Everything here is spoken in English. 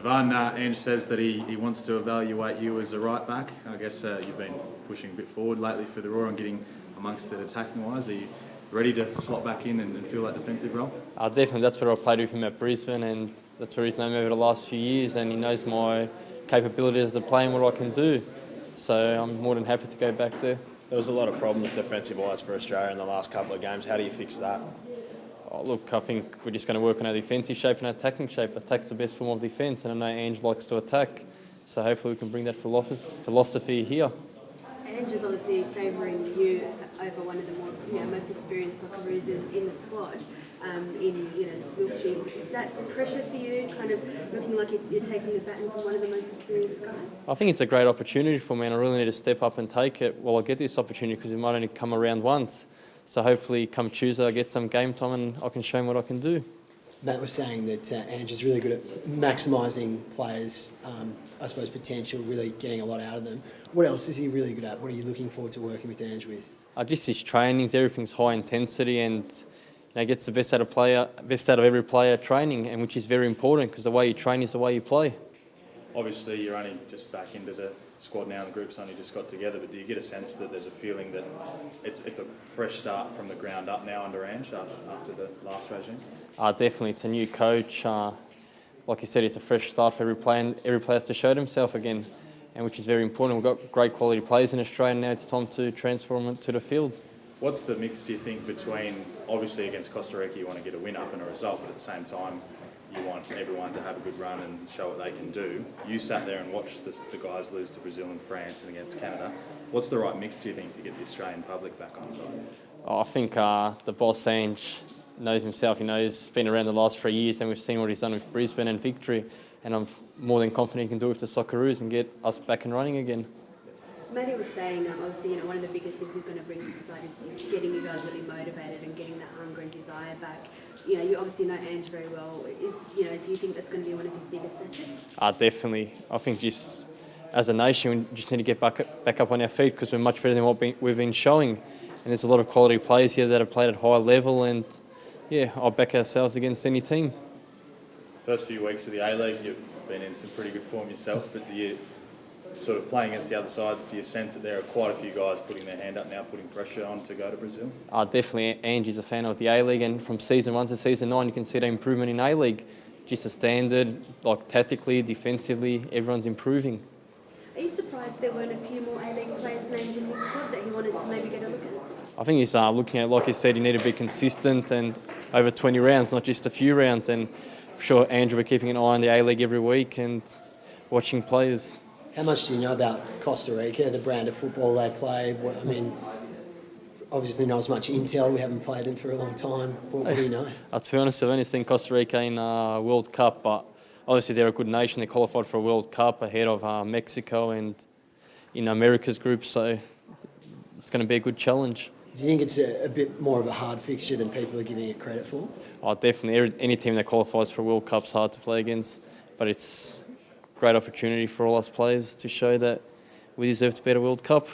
Ivan, Ange says that he wants to evaluate you as a right back. I guess you've been pushing a bit forward lately for the Roar and getting amongst it attacking wise. Are you ready to slot back in and fill that defensive role? Definitely, that's where I played with him at Brisbane, and that's where he's known me over the last few years, and he knows my capabilities as a player and what I can do. So I'm more than happy to go back there. There was a lot of problems defensive-wise for Australia in the last couple of games. How do you fix that? Look, I think we're just going to work on our defensive shape and our attacking shape. Attack's the best form of defence, and I know Ange likes to attack. So hopefully we can bring that philosophy here. Ange is obviously favouring you over one of the more most experienced Socceroos in the squad. In Wiltshire, is that pressure for you? Kind of looking like you're taking the baton from one of the most experienced guys. I think it's a great opportunity for me, and I really need to step up and take it while I get this opportunity, because it might only come around once. So hopefully, come Tuesday, I get some game time and I can show him what I can do. Matt was saying that Ange is really good at maximising players' I suppose potential, really getting a lot out of them. What else is he really good at? What are you looking forward to working with Ange with? Just his trainings, everything's high intensity, and gets the best out of every player training, and which is very important because the way you train is the way you play. Obviously, you're only just back into the squad now, and the group's only just got together. But do you get a sense that there's a feeling that it's a fresh start from the ground up now under Ange after the last regime? Definitely, it's a new coach. Like you said, it's a fresh start for every player, and every player has to show themselves again, and which is very important. We've got great quality players in Australia, and now it's time to transform them to the field. What's the mix, do you think, between, obviously against Costa Rica you want to get a win up and a result, but at the same time you want everyone to have a good run and show what they can do? You sat there and watched the guys lose to Brazil and France and against Canada. What's the right mix, do you think, to get the Australian public back on side? I think the boss Ange knows himself. He's been around the last 3 years, and we've seen what he's done with Brisbane and victory, and I'm more than confident he can do it with the Socceroos and get us back and running again. Matty was saying, obviously, one of the biggest things he's going to bring to the side is getting you guys really motivated and getting that hunger and desire back. You obviously know Ange very well. Do you think that's going to be one of his biggest assets? Definitely. I think just as a nation, we just need to get back up on our feet, because we're much better than what we've been showing. And there's a lot of quality players here that have played at high level, and I'll back ourselves against any team. First few weeks of the A-League, you've been in some pretty good form yourself, but do you, sort of playing against the other sides, do you sense that there are quite a few guys putting their hand up now, putting pressure on to go to Brazil? Definitely. Ange is a fan of the A-League, and from season 1 to season 9 you can see the improvement in A-League. Just a standard, like tactically, defensively, everyone's improving. Are you surprised there weren't a few more A-League players named in this squad that he wanted to maybe get a look at? I think he's looking at, like you said, you need to be consistent and over 20 rounds, not just a few rounds. And I'm sure Andrew will be keeping an eye on the A-League every week and watching players. How much do you know about Costa Rica, the brand of football they play? Obviously not as much intel. We haven't played them for a long time. What do you know? To be honest, I've only seen Costa Rica in World Cup, but obviously they're a good nation. They qualified for a World Cup ahead of Mexico and in America's group, so it's going to be a good challenge. Do you think it's a bit more of a hard fixture than people are giving it credit for? Definitely. Any team that qualifies for a World Cup's hard to play against, but it's a great opportunity for all us players to show that we deserve to be at a World Cup.